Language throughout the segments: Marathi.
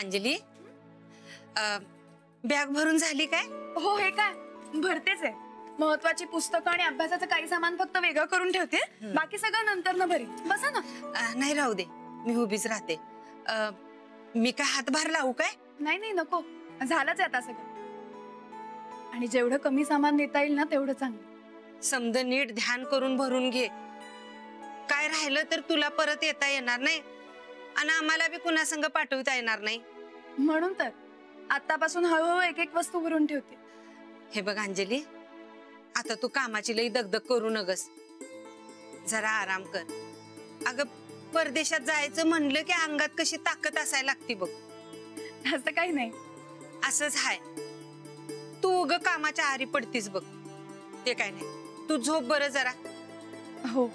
अंजली, बॅग भरून झाली काय? हो, हे काय भरतेच आहे. महत्वाची पुस्तकं आणि अभ्यासाचं काही सामान फक्त वेगळं करून ठेवते, बाकी सगळं नंतर न भरी. बसा ना. नाही राहू दे, मी उभीच राहते. मी काय हातभार लावू काय? नाही नाही नको, झालंच आहे आता सगळं. आणि जेवढं कमी सामान नेता येईल ना तेवढं चांगलं. समज नीट ध्यान करून भरून घे. काय राहिलं तर तुला परत येता येणार नाही आणि आम्हाला बी कुणा संग पाठवता येणार नाही. म्हणून तर आतापासून हळूहळू एक एक वस्तू भरून ठेवते. हे बघ अंजली, आता तू कामाची लई दगदग करू नगस, जरा आराम कर. अगं परदेशात जायचं म्हणलं की अंगात कशी ताकद असायला लागती बघ. असं काही नाही. असंच हाय, तू उग कामाच्या आहारी पडतीस बघ. ते काय नाही, तू झोप बरं जरा. हो,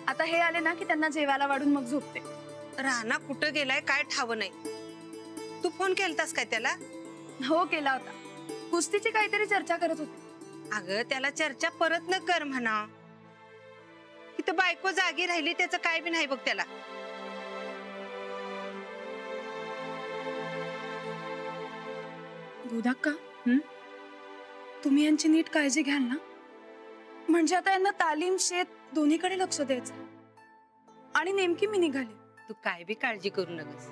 आता हे आले ना की त्यांना जेवायला वाढून मग झोपते. राणा कुठं गेलाय काय ठाव नाही. तू फोन केलतास काय त्याला? हो केला होता, कुस्तीची काहीतरी चर्चा करत होते. अगं त्याला चर्चा परत न कर म्हणा. इथं बायको जागी राहिली त्याचं काय बी नाही बघ त्याला. गोदाक्का, तुम्ही यांची नीट काळजी घ्याल ना? म्हणजे आता यांना तालीम शेत दोन्हीकडे लक्ष द्यायचं. आणि नेमकी मी निघाले. तू काय बी काळजी करू नकस,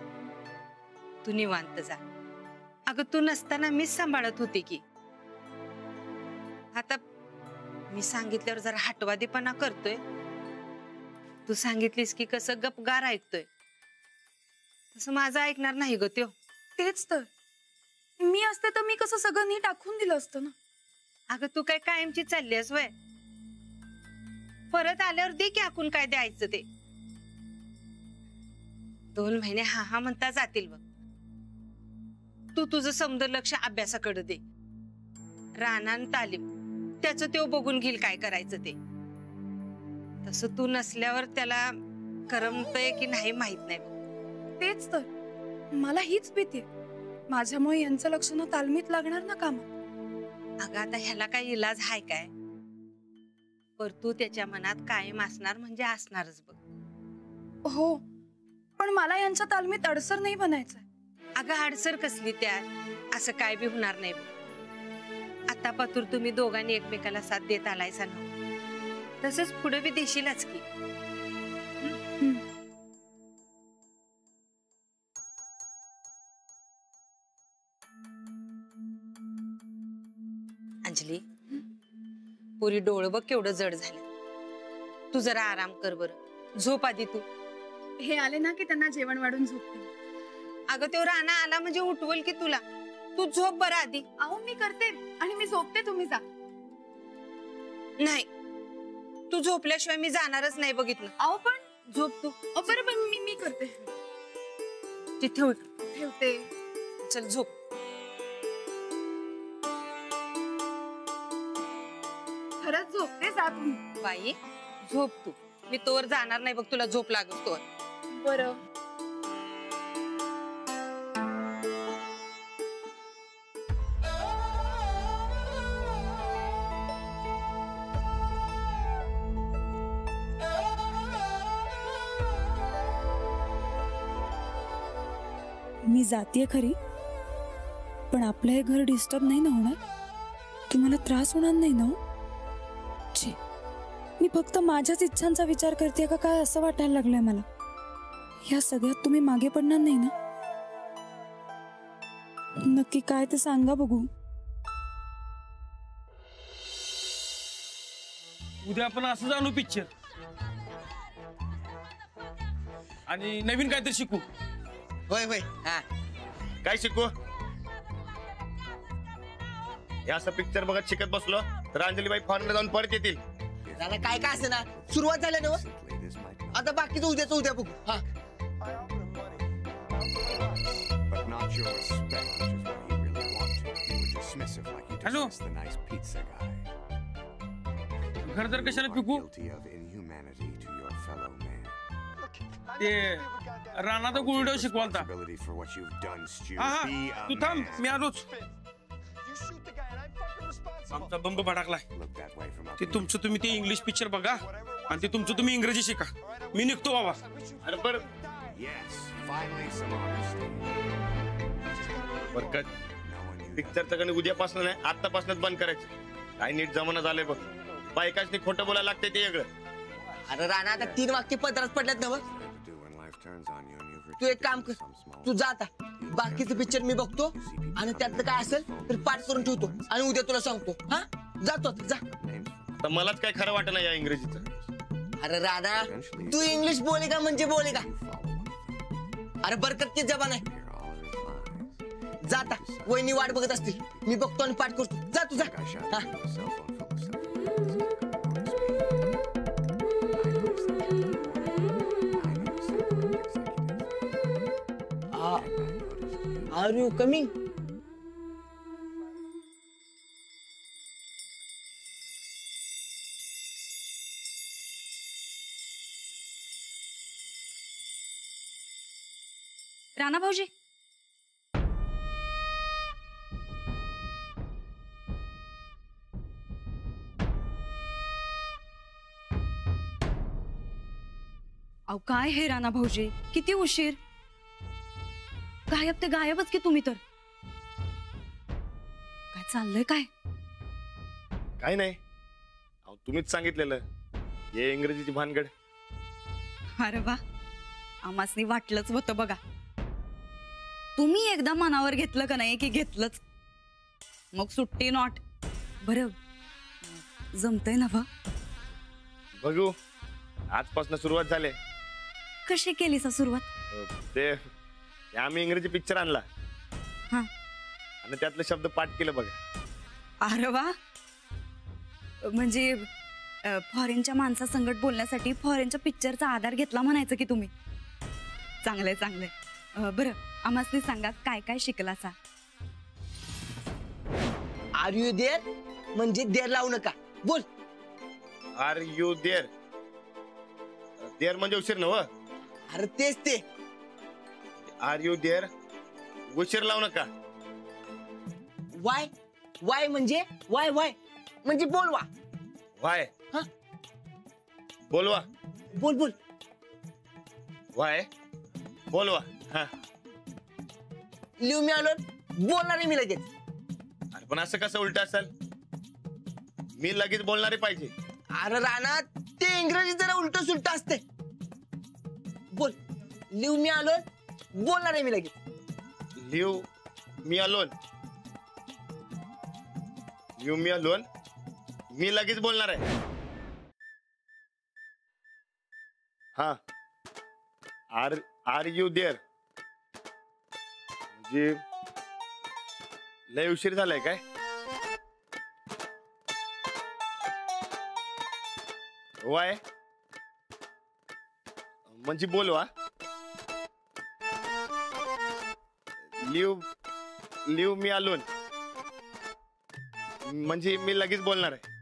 तू निवांत जा. अगं तू नसताना मीच सांभाळत होते की. आता मी सांगितल्यावर जरा हटवादीपणा करतोय. तू सांगितलीस की कसं गपगार ऐकतोय, तसं माझं ऐकणार नाही ग त्यो. तेच तर, मी असते तर मी कसं सगळं नीट आखून दिलं असतं ना. अगं तू काय कायमची चाललीस वय? परत आल्यावर दे की आखून काय द्यायचं ते. 2 महिने हा हा म्हणता जातील बघ. तू तुझं समद लक्ष अभ्यासाकडे दे. रानान तालीम त्याचं त्यो बघून घेईल काय करायचं ते. तसं तू नसल्यावर त्याला करमतय की नाही माहित नाही. तेच तर, मला हीच भीती आहे. माझ्यामुळे यांचं लक्ष न तालमीत लागणार ना कामात. अगं आता ह्याला काय इलाज हाय काय? पर तू त्याच्या मनात कायम असणार म्हणजे असणारच बघ. हो, पण मला यांच्या तालमीत अडसर नाही बनायचंय. अगं अडसर कसली त्यात? असं काय बी होणार नाही बघ. आता पातूर तुम्ही दोघांनी एकमेकाला साथ देत आलायसा ना, तसंच पुढे बी देशीलच की. अंजली, पुरी डोळं बघ केवढं जड झालं. तू जरा आराम कर बरं, झोप आधी तू. हे आले ना की त्यांना जेवण वाढून झोपते. अगं तो राणा आला म्हणजे उठवल की तुला. तू झोप बरं आधी. अहो मी करते आणि मी झोपते, तुम्ही जा. नाही, तू झोपल्याशिवाय मी जाणारच नाही बघितलं. अहो पण झोप तू. बरं मी करते. तिथे ठेवते. चल झोप. खरंच झोपते, जा तुम्ही. बाई झोप तू, मी तोवर जाणार नाही बघ. तुला झोप लागत तोवर. बरं. मी जातीये खरी, पण आपलं हे घर डिस्टर्ब नाही ना होणार? तुम्हाला त्रास होणार नाही ना? छे, मी फक्त माझ्याच इच्छांचा विचार करते का काय असं वाटायला लागलंय मला. या सगळ्यात तुम्ही मागे पडणार नाही ना? नक्की काय ते सांगा बघू. उद्या आपण असं जाणू पिक्चर आणि नवीन काहीतरी शिकू. होय होय. हा काय शिकू? या असं पिक्चर बघत शिकत बसलो तर अंजलीबाई फॉरेनला जाऊन परत येतील. झालं काय काय असं ना, सुरुवात झाली ना. आता बाकीचं उद्याचं उद्या बघू. हा हॅलो, घर जर कशाला पिकू? ते रानाचा गुळडो शिकवालता. हा हा, तू थांब, मी आलोच. आमचा बंब भडकलाय. ते तुमचं तुम्ही ते इंग्लिश पिक्चर बघा आणि ते तुमचं तुम्ही इंग्रजी शिका. मी निघतो बाबा. अरे बरं, बरकत पिक्चरचं कधी उद्यापासून नाही आतापासूनच बंद करायचं. काय नीट जमाना झालंय बघ. बायकाच खोटं बोलायला लागते ते वेगळं. अरे राणा आता 3 वाक्य पदरात पडल्यात ना. तू एक काम कर, तू जा आता. बाकीचं पिक्चर मी बघतो आणि त्यातलं काय असेल तर पाठ करून ठेवतो आणि उद्या तुला सांगतो. हा जातो आता, जा. तर मलाच काय खरं वाटत नाही या इंग्रजीचं. अरे राणा तू इंग्लिश बोलेगा म्हणजे बोलेगा. अरे बरकत की जबान आहे. जाता वहिनी वाट बघत असतील. मी बघतो आणि पाठ करतो. जा तू जा. R you coming? राणा भाऊजी, अहो काय हे राणा भाऊजी, किती उशीर. गायब ते गायबच की तुम्ही तर. काय चाललंय काय? काय नाही, अहो तुम्हीच सांगितलेलं हे इंग्रजीची भानगड. अरे वा, आमासनी वाटलंच होतं बघा. तुम्ही एकदा मनावर घेतलं का नाही की घेतलंच, मग सुट्टी नॉट. बरं जमतंय ना? बघू, आजपासून सुरुवात झाली. कशी केली सा सुरुवात? ते आम्ही इंग्रजी पिक्चर आणला हा आणि त्यातले शब्द पाठ केलं बघा. अरे वा, म्हणजे फॉरेनच्या माणसा संगत बोलण्यासाठी फॉरेनच्या पिक्चरचा आधार घेतला म्हणायचं की तुम्ही. चांगलंय चांगलंय. बरं आम्हाला सांगा काय काय शिकला सा? आर यू देअर म्हणजे देर लावू नका. बोल. R you there? देअर म्हणजे उशीर नव. अरे तेच ते. आर यू देअर उशीर लावू नका. वाय वाय म्हणजे वाय वाय म्हणजे बोलवा. वाय हा बोलवा. बोल बोल. वाय बोलवा. हा लिव मी आलो बोलणार आहे मी लगेच. अरे पण असं कसं उलट असेल? मी लगेच बोलणारे पाहिजे. अरे राणा ते इंग्रजी जरा उलट सुलट असते. बोल. लिव मी आलो बोलणार आहे मी लगेच. Leave me alone. Leave me alone मी लगेच बोलणार आहे. हा आर आर यू देअर म्हणजे लय उशीर झालाय काय? वाय म्हणजे बोलवा. लिव लिव मी अलोन म्हणजे मी लगेच बोलणार आहे.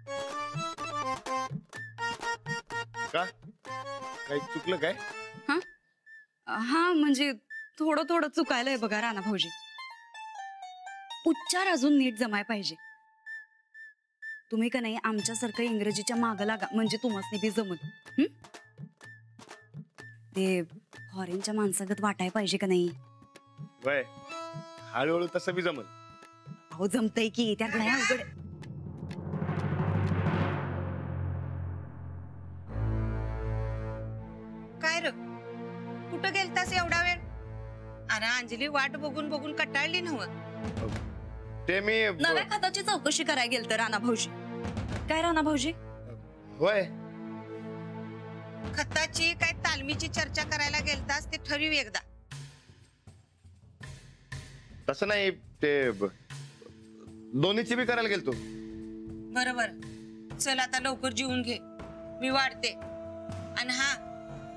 का काही चुकलं काय? हा म्हणजे थोडं थोडं चुकायलंय बघा राणा भाऊजी. उच्चार अजून नीट जमाय पाहिजे. तुम्ही का नाही आमच्यासारखं इंग्रजीच्या मागं लागा म्हणजे तुम्हाला बी जमल. ते फॉरेनच्या माणसागत वाटाय पाहिजे का नाही? वय हळूहळू तसं बी जमल. अहो जमतय की, त्यात नाही अवघड. काय र कुठं गेलतास एवढा वेळ? अरे अंजली वाट बघून बघून कटाळली नव्ह. ते मी नव्या खताची चौकशी करायला गेलत राणा भाऊजी. काय राणा भाऊजी? होय खताची काय तालमीची चर्चा करायला गेलतास ते ठरवू एकदा. तसं नाही, ते दोन्हीची बी करायला गेलतो. बरोबर. चल आता लवकर जेवून घे, मी वाढते. आणि हा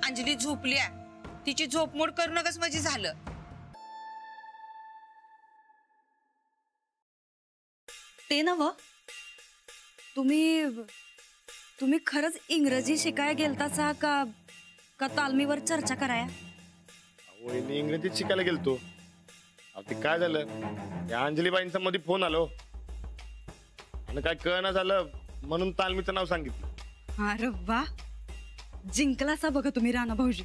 अंजली झोपल्या, तिची झोपमोड करू नकस म्हणजे झालं. ते नव तुम्ही खरंच इंग्रजी शिकाय गेलतासा का का तालमीवर चर्चा कराया? वहिनी इंग्रजीत शिकायला गेलतो. ते काय झालं, त्या अंजलीबाईंचा मध्ये फोन आलो आणि काय कळना झालं म्हणून तालमीचं नाव सांगितलं. अरे वा, जिंकलासा बघा तुम्ही राणा भाऊजी.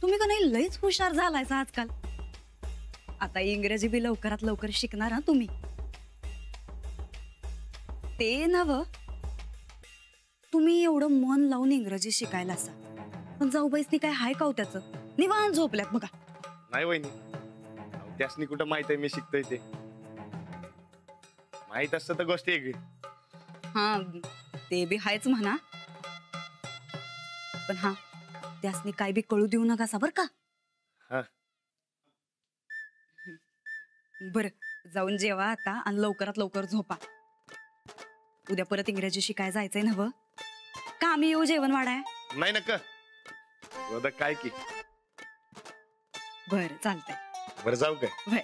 तुम्ही का नाही लयच हुशार झालायसा आजकाल. आता इंग्रजी बी लवकरात लवकर शिकणार हा तुम्ही. ते नव, तुम्ही एवढं मन लावून इंग्रजी शिकायला असा, पण जाऊबाईसनी काय हाय का हो त्याचं? निवांत झोपल्यात बघा. नाही वहिनी, अहो, त्यासनी कुठं माहित आहे मी शिकतोय ते. माहित असतं तर गोष्टी वेगळी. हा, ते बी हायच म्हणा, पण हा त्यासनी काय बी कळू देऊ नका बर का. हा. बर, जाऊन जेवा आता आणि लवकरात लवकर झोपा. उद्या परत इंग्रजी शिकाय जायचंय ना? का आम्ही येऊ जेवण वाढाय? नाही नका काय की. बर, चालतंय. बरं जाऊ काय? व्हय.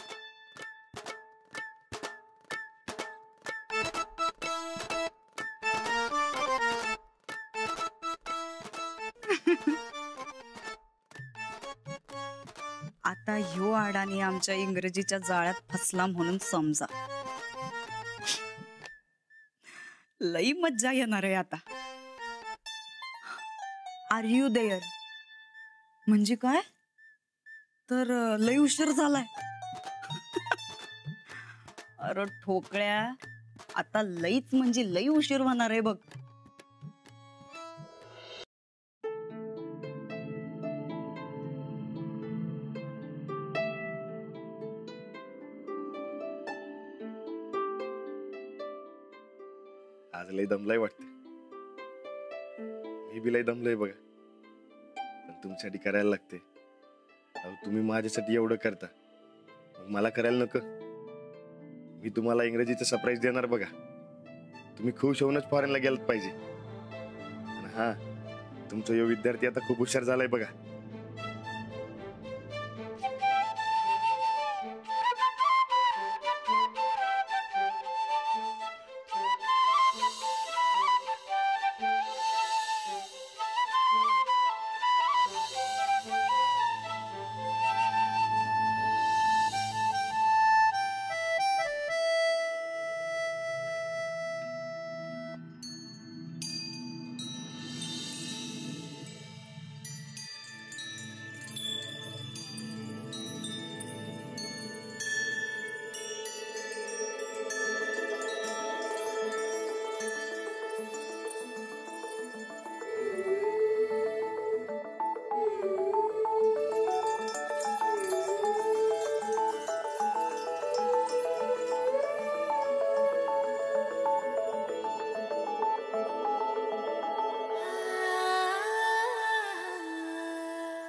आता ह्यो अडाणी आमच्या इंग्रजीच्या जाळ्यात फसला म्हणून समजा. लई मज्जा येणार आहे आता. आर यू देअर म्हणजे काय? तर लई उशीर झालाय. अरे ठोकळ्या, आता लईच म्हणजे लई उशीर होणार आहे बघ. आज लय दमलाय वाटत. मी बी लय दमलोय बघा, पण तुमच्यासाठी करायला लागते. अहो तुम्ही माझ्यासाठी एवढं करता, मग मला करायला नको? मी तुम्हाला इंग्रजीचं सरप्राईज देणार बघा. तुम्ही खुश होऊनच फॉरेनला गेलात पाहिजे. आणि हा, तुमचा यो विद्यार्थी आता खूप हुशार झालाय बघा.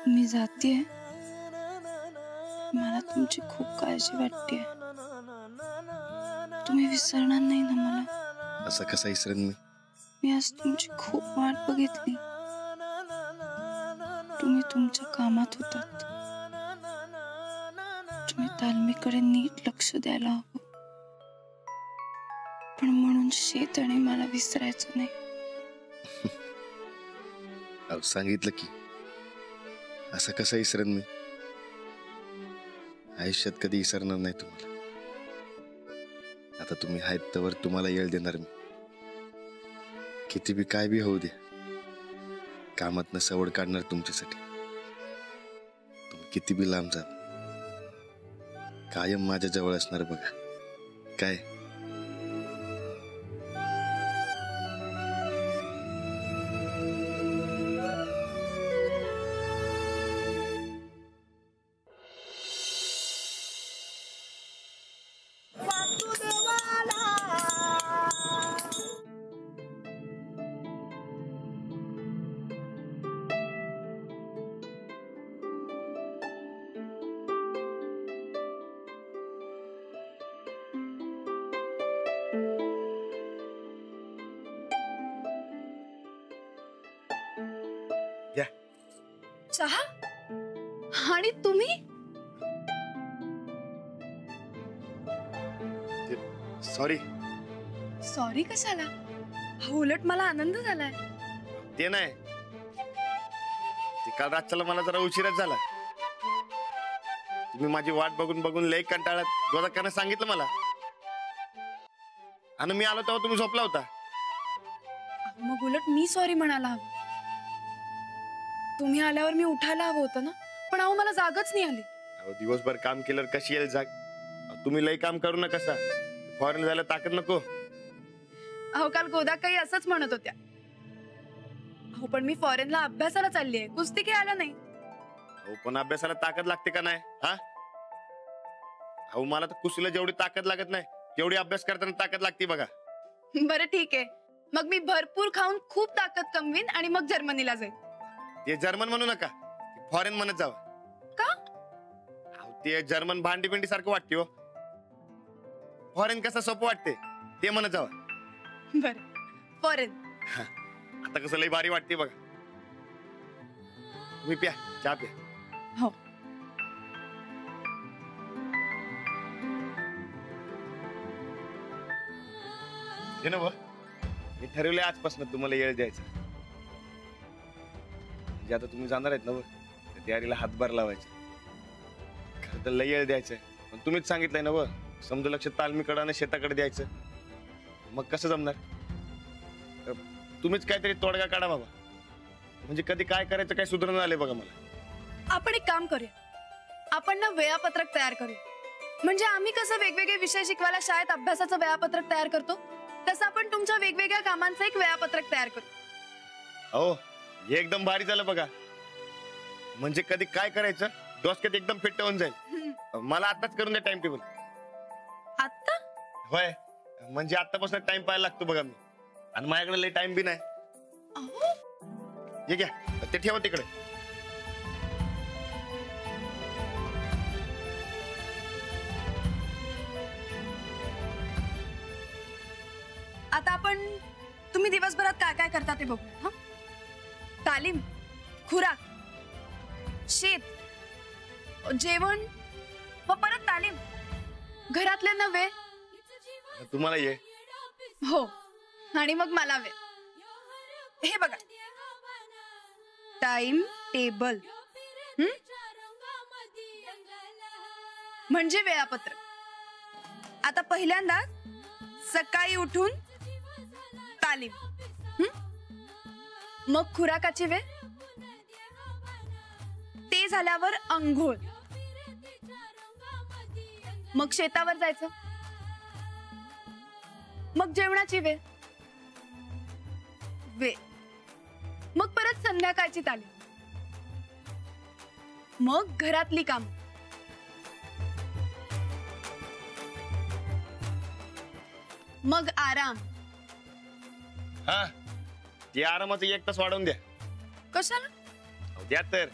मी जाते. मला तुमची खूप काळजी वाटते. तुम्ही विसरणार नाही ना मला? असं कसं विसरेन मी? मी आज तुमची खूप वाट बघितली. तुम्ही तुमच्या कामात होतात. तुम्ही तालमीकडे नीट लक्ष द्यायला हवं, पण म्हणून शेत आणि मला विसरायचं नाही. अहो सांगितलं की, असं कसं विसरेन मी? आयुष्यात कधी विसरणार नाही तुम्हाला. आता तुम्ही आहेत तवर तुम्हाला येळ देणार मी. किती बी काय बी होऊ द्या, कामातनं सवड काढणार तुमच्यासाठी. तुम्ही किती बी लांब जा, कायम माझ्या जवळ असणार बघा. काय? चहा? आणि तुम्ही? सॉरी. सॉरी कशाला? उलट मला आनंद झालाय. ते नाही, ते काल रातच्याला मला जरा उशीरच झाला. तुम्ही माझी वाट बघून बघून लय कंटाळत गोदाकानं सांगितलं मला, आणि मी आलो तेव्हा तुम्ही झोपला होता. मग उलट मी सॉरी म्हणायला हवं. तुम्ही आल्यावर मी उठायला हवं होतं ना, पण अहो मला जागच नाही आली. अहो, दिवसभर काम केल्यावर कशी येईल जाग? तुम्ही लई काम करू नका कसा, फॉरेन जायला ताकद नको. अहो काल गोदा काही असंच म्हणत होत्या. अहो पण मी फॉरेनला अभ्यासाला चाललीये, कुस्ती खेळायला नाही. अहो पण अभ्यासाला ताकद लागते का नाही? हा अहो मला तर कुस्तीला जेवढी ताकद लागत नाही तेवढी अभ्यास करताना ताकद लागते बघा. बरं ठीक आहे, मग मी भरपूर खाऊन खूप ताकद कमवीन आणि मग जर्मनीला जाईन. ते जर्मन म्हणू नका, फॉरेन म्हणत जावं. का? अहो ते जर्मन भांडी पिंडी सारखं वाटते हो. फॉरेन कसं सोपं वाटते ते म्हणत जावं. बरं फॉरेन. आता कसं लई भारी वाटते बघा. तुम्ही प्या, चहा प्या. हो. हे ना मी ठरवलंय आजपासून तुम्हाला येळ द्यायचा. म्हणजे आता तुम्ही जाणार आहेत ना त्या तयारीला हातभार लावायचा. खरं तर लई येळ द्यायचंय, पण तुम्हीच सांगितलंय ना समजा लक्ष तालमीकडे आणि शेताकडे द्यायचं. मग कसं जमणार? तुम्हीच काहीतरी तोडगा काढा बाबा. म्हणजे कधी काय करायचं काय सुधारणा आले बघा मला. आपण एक काम करूया, आपण ना वेळापत्रक तयार करूया. म्हणजे आम्ही कसं वेगवेगळे विषय शिकवायला शाळेत अभ्यासाचं वेळापत्रक तयार करतो, तसं आपण तुमच्या वेगवेगळ्या कामांचं एक वेळापत्रक तयार करू. हो हे एकदम भारी झालं बघा. म्हणजे कधी काय करायचं डोसक्यात एकदम फिट्ट होऊन जाईल. मला आताच करून द्या टाइम टेबल. आता? होय, म्हणजे आतापासून टाइम पाहायला लागतो बघा मी, आणि माझ्याकडे लई टाइम बी नाही. हे घ्या, ते ठेवा तिकडे. आता आपण तुम्ही दिवसभरात काय काय करता ते बघू. हा, तालीम, खुराक, शेत, जेवण व परत तालीम, घरातले नव्हे. तुम्हाला ये. हो, आणि मग मला वेळ. हे बघा, टाइम टेबल म्हणजे वेळापत्रक. आता पहिल्यांदा सकाळी उठून तालीम, मग खुराकाची वेळ, ते झाल्यावर अंघोळ, मग शेतावर जायचं, मग जेवणाची वेळ, मग परत संध्याकाळची तालीम, मग घरातली काम, मग आराम. हा, ते आरामाचं 1 तास वाढवून द्या. कशाला? अहो, द्या तर.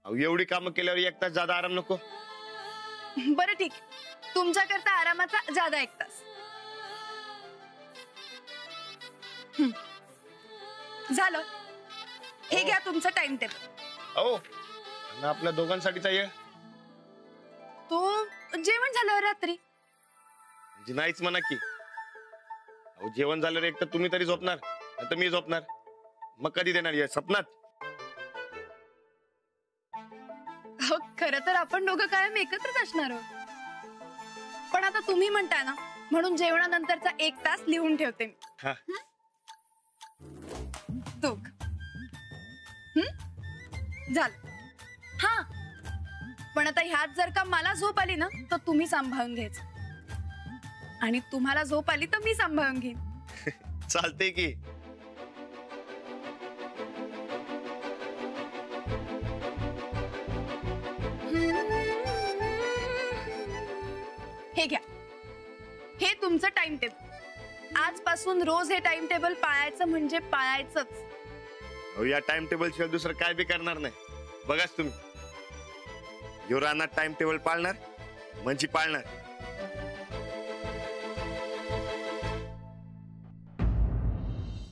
अहो, एवढी कामं केल्यावर 1 तास जादा आराम नको? बरं ठीक, तुमच्याकरता आरामाचा जादा 1 तास. झालं. हे घ्या तुमचं टाइम टेबल. हो, आणि आपल्या दोघांसाठीचा ये. तो जेवण झाल्यावर रात्री. म्हणजे नाहीच म्हणा की. अहो, जेवण झाल्यावर एक तर तुम्ही तरी झोपणार, नाही तर मी झोपणार. मग कधी देणार ये सपनात? हो, खरं तर आपण दोघं कायम एकत्रच असणार आहोत. पण आता तुम्ही म्हणताय ना, म्हणून जेवणानंतरचा 1 तास लिहून ठेवते मी. हा. दोघ. झालं. हा, पण आता ह्यात जर का मला झोप आली ना, तर तुम्ही सांभाळून घ्यायचं, आणि तुम्हाला झोप आली तर मी सांभाळून घेईन. चालते की. हे घ्या, हे तुमचं टाइम टेबल. आजपासून रोज हे टाइम टेबल पाळायचं म्हणजे पाळायचंच. अहो, या टाइम टेबल शिवाय दुसरं काय बी करणार नाही. बघाच तुम्ही, यो रानात टाइम टेबल पाळणार म्हणजे पाळणार.